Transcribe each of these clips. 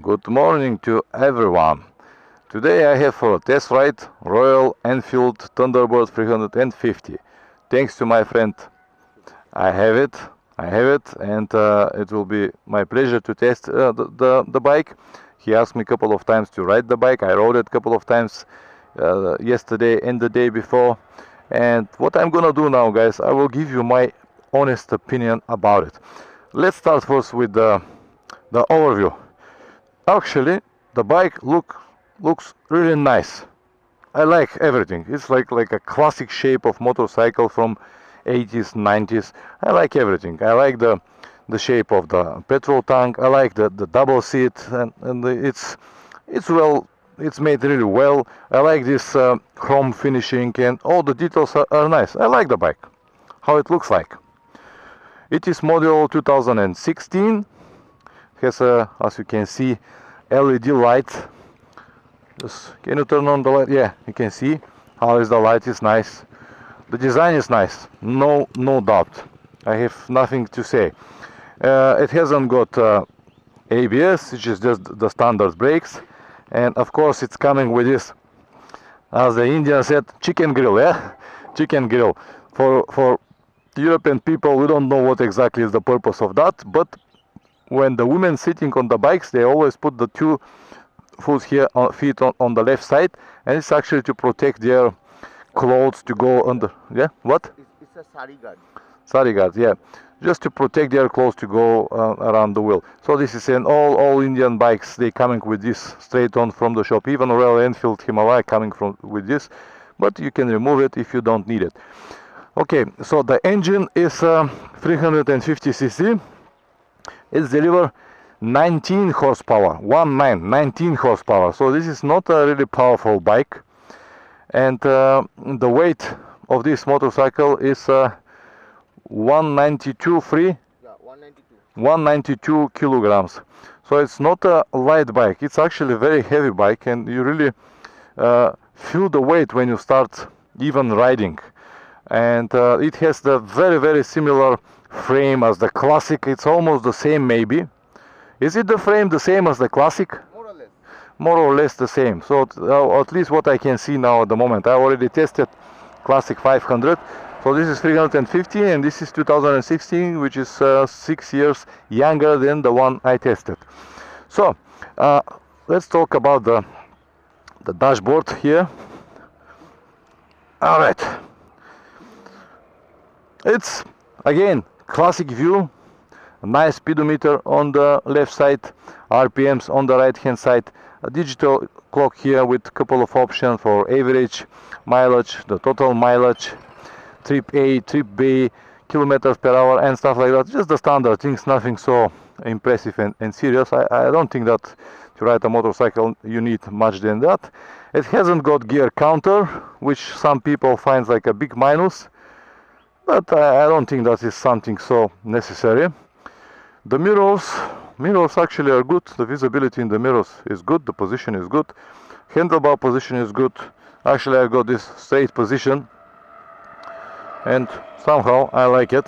Good morning to everyone. Today I have for a test ride Royal Enfield Thunderbird 350. Thanks to my friend. I have it, and it will be my pleasure to test the bike. He asked me a couple of times to ride the bike. I rode it a couple of times yesterday and the day before. And what I'm gonna do now, guys, I will give you my honest opinion about it. Let's start first with the overview. Actually, the bike looks really nice. I like everything. It's like a classic shape of motorcycle from 80s, 90s. I like everything. I like the shape of the petrol tank. I like the double seat, and it's made really well. I like this chrome finishing, and all the details are nice. I like the bike, how it looks like. It is model 2016. Has a, as you can see, LED light. Can you turn on the light? Yeah, you can see how is the light is nice. The design is nice, no doubt. I have nothing to say. It hasn't got ABS, it's just the standard brakes, and of course it's coming with this, as the Indian said, chicken grill. Yeah, chicken grill. For European people, we don't know what exactly is the purpose of that, but when the women sitting on the bikes, they always put the two feet on the left side, and it's actually to protect their clothes to go under. Yeah, what? It's a sari guard. Sari guard, yeah, just to protect their clothes to go around the wheel. So this is an all Indian bikes. They coming with this straight on from the shop. Even Royal Enfield Himalaya coming with this, but you can remove it if you don't need it. Okay, so the engine is 350 cc. It's deliver 19 horsepower, 19 horsepower. So this is not a really powerful bike, and the weight of this motorcycle is 192 Yeah, 192 kilograms. So it's not a light bike. It's actually a very heavy bike, and you really feel the weight when you start even riding. And it has the very similar frame as the classic. It's almost the same, maybe. Is it the frame the same as the classic? More or less. More or less the same. So at least what I can see now at the moment. I already tested classic 500. So this is 350, and this is 2016, which is 6 years younger than the one I tested. So let's talk about the dashboard here. All right. It's again classic view, a nice speedometer on the left side, RPMs on the right hand side, a digital clock here with a couple of options for average mileage, the total mileage, trip A, trip B, kilometers per hour, and stuff like that. Just the standard things, nothing so impressive and serious. I don't think that to ride a motorcycle you need much than that. It hasn't got gear counter, which some people find like a big minus, but I don't think that is something so necessary. The mirrors actually are good. The visibility in the mirrors is good. The position is good. Handlebar position is good. Actually, I got this straight position, and somehow I like it.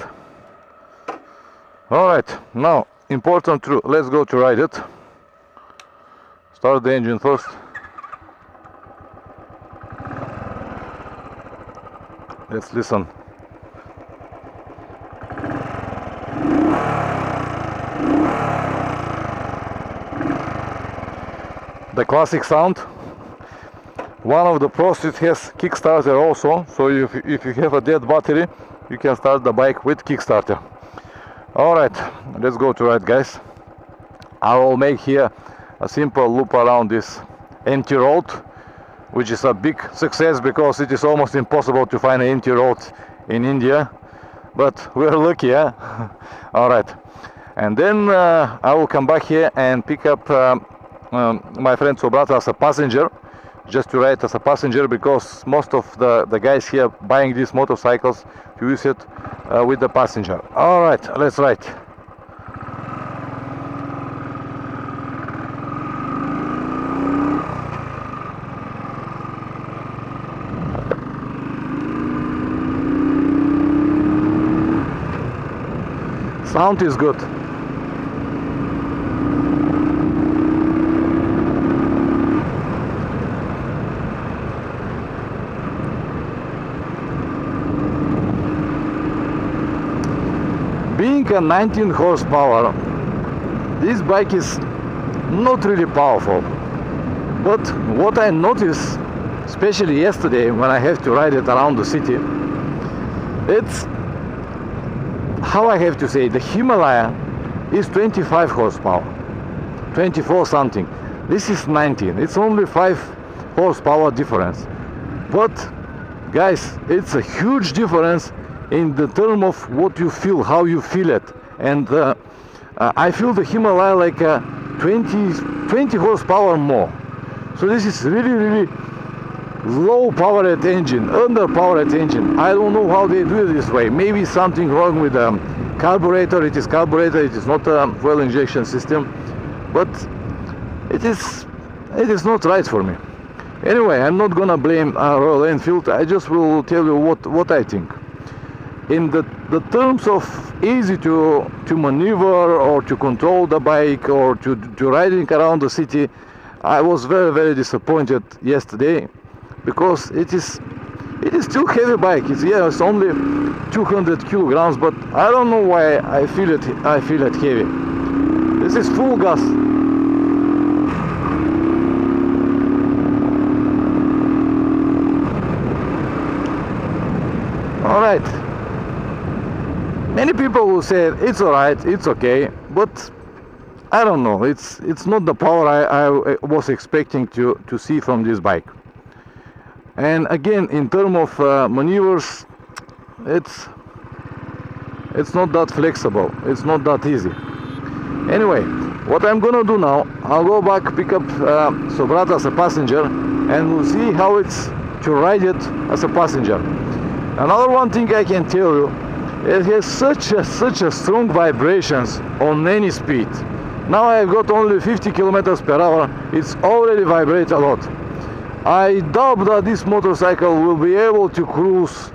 All right, now important truth. Let's go to ride it. Start the engine first. Let's listen. The classic sound. One of the pros, it has Kickstarter also, so if you have a dead battery, you can start the bike with Kickstarter. Alright, let's go to ride, guys. I will make here a simple loop around this empty road, which is a big success because it is almost impossible to find an empty road in India, but we're lucky, yeah? Alright, and then I will come back here and pick up my friend Sobrata as a passenger, just to ride as a passenger, because most of the guys here buying these motorcycles to use it with the passenger. Alright, let's ride. Sound is good. having a 19 horsepower, this bike is not really powerful. But what I noticed, especially yesterday when I have to ride it around the city, it's, how I have to say, the Himalaya is 25 horsepower, 24 something. This is 19. It's only 5 horsepower difference. But guys, it's a huge difference in the term of what you feel, how you feel it. And I feel the Himalaya like a 20 horsepower more. So this is really low powered engine, under powered engine. I don't know how they do it this way. Maybe something wrong with the carburetor. It is carburetor, it is not a fuel injection system, but it is not right for me. Anyway, I'm not gonna blame Royal Enfield. I just will tell you what I think. In the terms of easy to maneuver or to control the bike or to riding around the city, I was very disappointed yesterday, because it is still heavy bike. It's only 200 kilograms, but I don't know why I feel it heavy. This is full gas. All right. Many people will say it's all right, it's okay, but I don't know. It's not the power I was expecting to see from this bike. And again, in terms of maneuvers, it's not that flexible. It's not that easy. Anyway, what I'm gonna do now, I'll go back, pick up Sobrat as a passenger, and we'll see how it's to ride it as a passenger. Another one thing I can tell you, it has such a strong vibrations on any speed. Now I've got only 50 kilometers per hour. It's already vibrate a lot. I doubt that this motorcycle will be able to cruise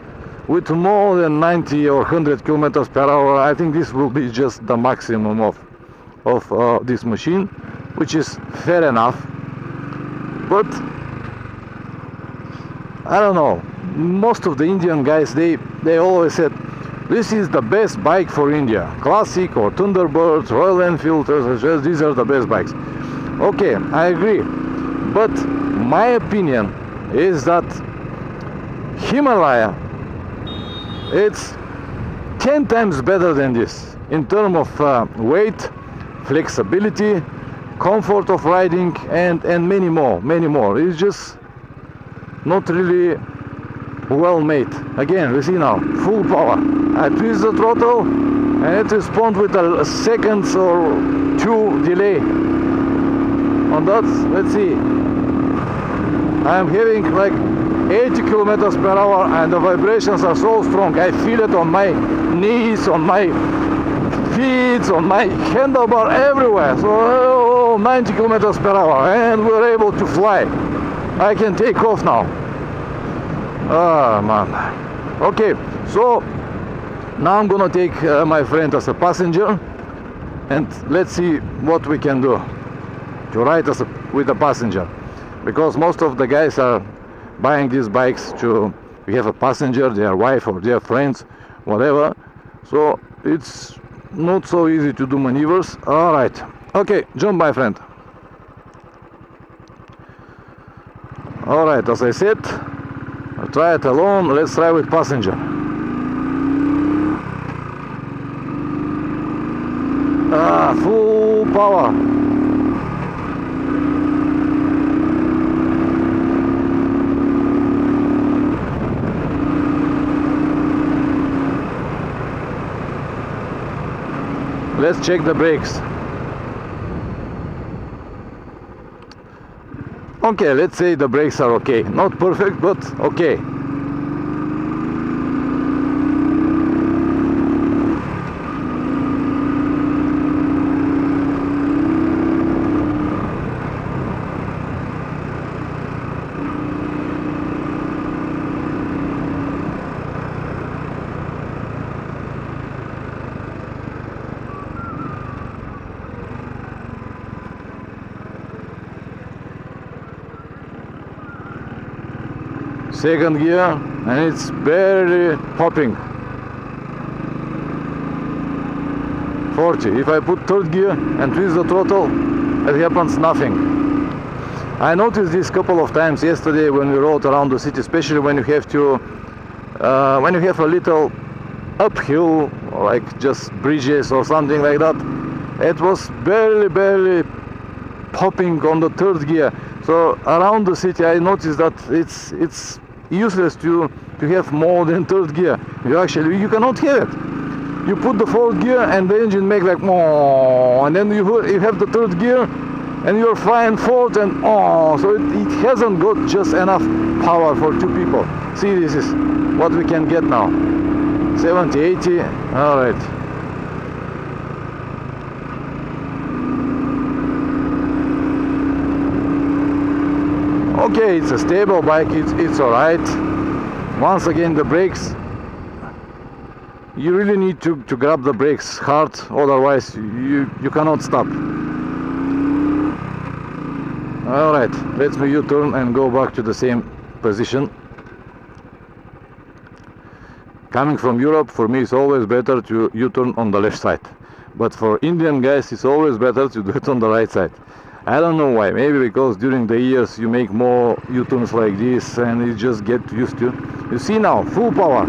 with more than 90 or 100 kilometers per hour. I think this will be just the maximum of this machine, which is fair enough. But I don't know. Most of the Indian guys, they always said this is the best bike for India. Classic or Thunderbird, Royal Enfield, these are the best bikes. Okay, I agree. But my opinion is that Himalaya, it's 10 times better than this in terms of weight, flexibility, comfort of riding, and many more. It's just not really well made. Again, we see now full power. I twist the throttle and it responds with a second or two delay. On that, let's see, I'm having like 80 kilometers per hour and the vibrations are so strong. I feel it on my knees, on my feet, on my handlebar, everywhere. So 90 kilometers per hour and we're able to fly. I can take off now. Oh man. Okay, so now I'm gonna take my friend as a passenger, and let's see what we can do to ride with a passenger, because most of the guys are buying these bikes to have a passenger, their wife or their friends, whatever. So it's not so easy to do maneuvers. All right, okay, jump, my friend. All right, as I said, I'll try it alone. Let's try with passenger. Full power. Let's check the brakes. Okay, let's say the brakes are okay. Not perfect, but okay. Second gear, and it's barely popping. 40. If I put third gear and twist the throttle, it happens nothing. I noticed this couple of times yesterday when we rode around the city, especially when you have to, when you have a little uphill, like just bridges or something like that. It was barely popping on the third gear. So around the city I noticed that it's useless to have more than third gear. You cannot have it. You put the fourth gear and the engine make like oh, and then you have the third gear and you're flying fourth and oh, so it hasn't got just enough power for two people. See, this is what we can get now. 70, 80, all right. Okay, it's a stable bike, it's all right. Once again, the brakes, you really need to grab the brakes hard, otherwise you cannot stop. All right, let's me U-turn and go back to the same position. Coming from Europe, for me it's always better to U-turn on the left side, but for Indian guys it's always better to do it on the right side. I don't know why, maybe because during the years you make more U-turns like this and you just get used to. You see now, full power.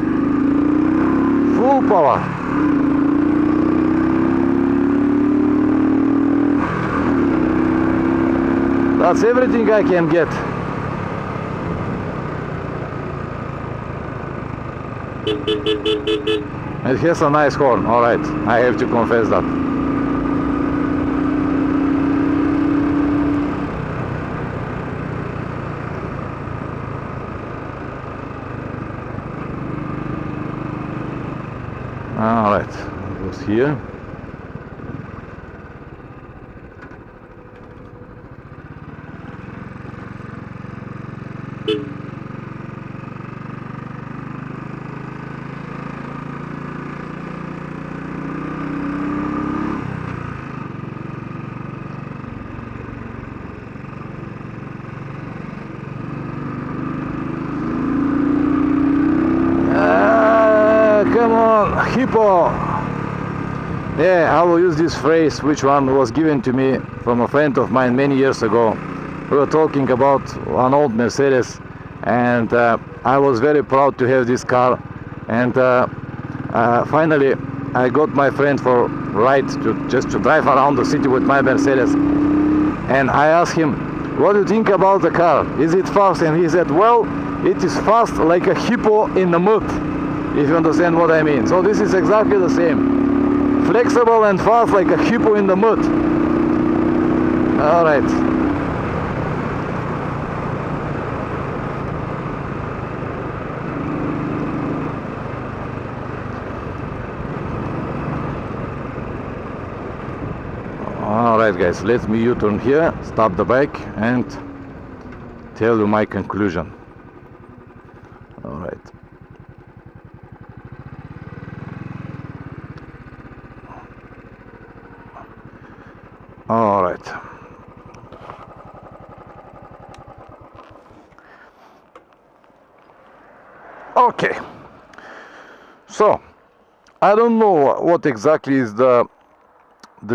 Full power. That's everything I can get. It has a nice horn, alright, I have to confess that. Alright, it was here. Come on, hippo! Yeah, I will use this phrase, which one was given to me from a friend of mine many years ago. We were talking about an old Mercedes, and I was very proud to have this car. And finally, I got my friend for ride just to drive around the city with my Mercedes. And I asked him, "What do you think about the car? Is it fast?" And he said, "Well, it is fast like a hippo in the mud." If you understand what I mean. So this is exactly the same. Flexible and fast like a hippo in the mud. Alright. Alright guys, let me U-turn here, stop the bike and tell you my conclusion. Alright. All right. Okay. So, I don't know what exactly is the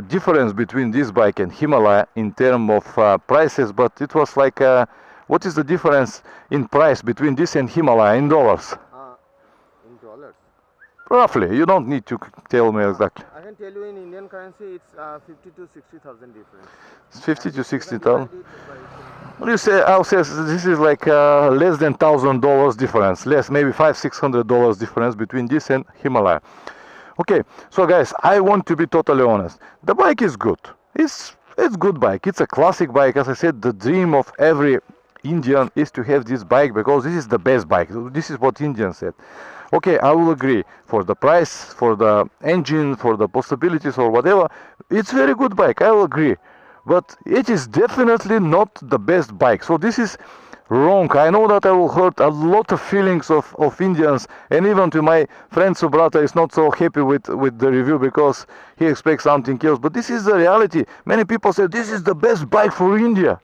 difference between this bike and Himalaya in terms of prices, but it was like, what is the difference in price between this and Himalaya in dollars? In dollars? Roughly. You don't need to tell me exactly. I can tell you in Indian currency, it's 50 to 60,000 difference. 50 to 60,000. You say, I'll say this is like less than $1,000 difference, less, maybe $500-600 difference between this and Himalaya. Okay, so guys, I want to be totally honest. The bike is good. It's good bike. It's a classic bike. As I said, the dream of every Indian is to have this bike because this is the best bike. This is what Indians said. Okay, I will agree. For the price, for the engine, for the possibilities or whatever, it's very good bike, I will agree. But it is definitely not the best bike. So this is wrong. I know that I will hurt a lot of feelings of Indians, and even to my friend Subrata is not so happy with the review because he expects something else. But this is the reality. Many people say this is the best bike for India.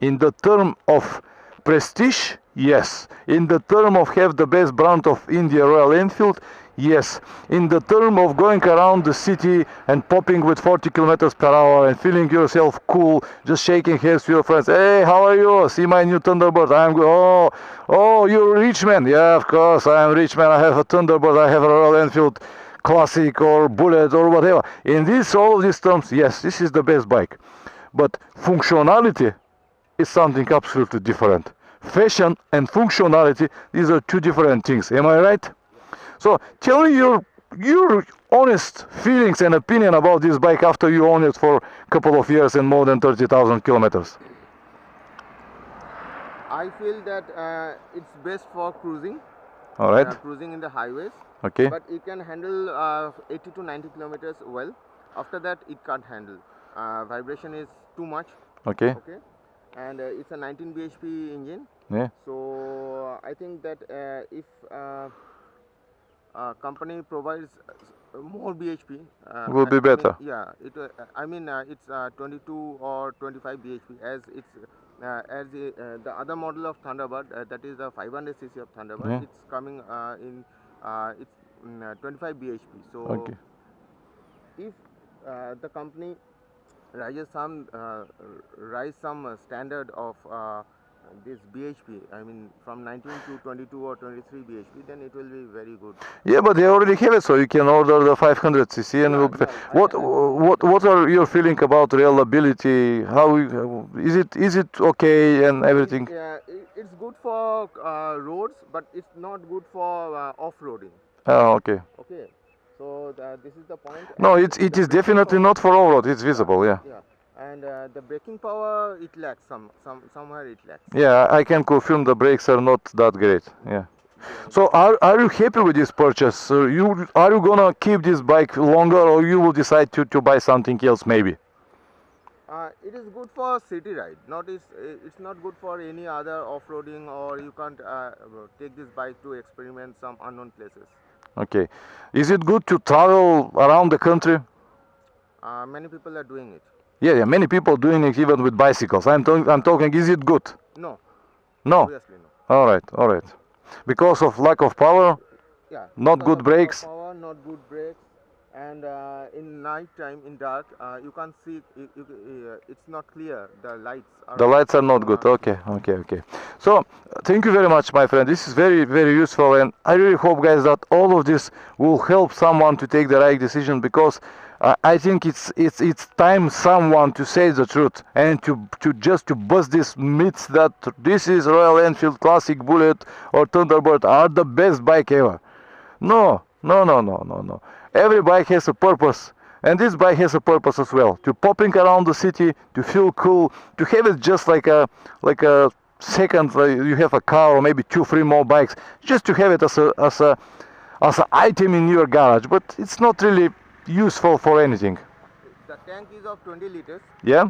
In the term of prestige, yes. In the term of have the best brand of India, Royal Enfield, Yes, in the term of going around the city and popping with 40 kilometers per hour and feeling yourself cool, just shaking hands with your friends. Hey, how are you? See my new Thunderbird. I'm good. Oh, you're a rich man. Yeah, of course, I am rich man. I have a Thunderbird. I have a Royal Enfield Classic or Bullet or whatever. In all of these terms, yes, this is the best bike. But functionality is something absolutely different. Fashion and functionality, these are two different things. Am I right? So tell me your honest feelings and opinion about this bike after you own it for a couple of years and more than 30,000 kilometers. I feel that it's best for cruising. All right. Cruising in the highways. Okay. But it can handle 80 to 90 kilometers well. After that, it can't handle. Vibration is too much. Okay. Okay. And it's a 19 bhp engine. Yeah. So I think that if company provides more bhp, will be better. I mean, it's 22 or 25 bhp as it's the other model of Thunderbird, that is the 500cc of Thunderbird. Yeah. It's coming in it's 25 bhp. So Okay. if the company rise some standard of this bhp, I mean from 19 to 22 or 23 bhp, then it will be very good. Yeah, but they already have it, so you can order the 500cc and will be. What are your feeling about reliability? How is it okay and everything? It's good for roads, but it's not good for off-roading. Oh, okay. Okay, so this is the point. No, it is definitely not for off-road. It's visible, yeah. Yeah, and the braking power, it lacks somewhere it lacks. Yeah, I can confirm the brakes are not that great. Yeah. So are you happy with this purchase? Are you gonna keep this bike longer, or you will decide to buy something else maybe? It is good for city ride. It's not good for any other off-roading, or you can't take this bike to experiment some unknown places. Okay. Is it good to travel around the country? Many people are doing it. Yeah, many people doing it even with bicycles. I'm talking. Is it good? No. No. Obviously no. All right. Because of lack of power. Yeah. Not good brakes. Power, not good brakes, and in night time, in dark, you can't see. It's not clear. The lights are not good. Okay. So thank you very much, my friend. This is very, very useful, and I really hope, guys, that all of this will help someone to take the right decision, because I think it's time someone to say the truth and to bust these myths that this is Royal Enfield Classic, Bullet or Thunderbird are the best bike ever. No. Every bike has a purpose, and this bike has a purpose as well. To popping around the city, to feel cool, to have it just like a second. You have a car or maybe 2-3 more bikes, just to have it as a item in your garage. But it's not really useful for anything. The tank is of 20 liters. Yeah.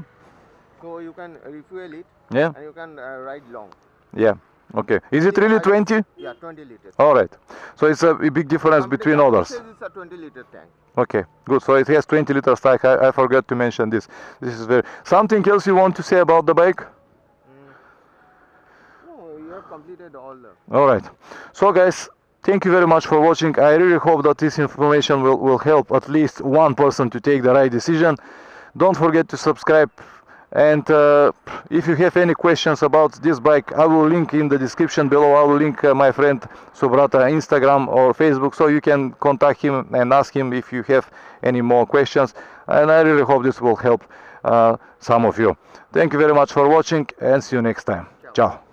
So you can refuel it. Yeah. And you can ride long. Yeah. Okay. Is it really 20? Yeah, 20 liters. All right. So it's a big difference between others. It's a 20-liter tank. Okay, good. So it has 20 liters tank. I forgot to mention this. This is very. Something else you want to say about the bike? No, you have completed all the. All right. So, guys, thank you very much for watching. I really hope that this information will help at least one person to take the right decision. Don't forget to subscribe. And if you have any questions about this bike, I will link in the description below. I will link my friend Subrata Instagram or Facebook, so you can contact him and ask him if you have any more questions. And I really hope this will help some of you. Thank you very much for watching, and see you next time. Ciao.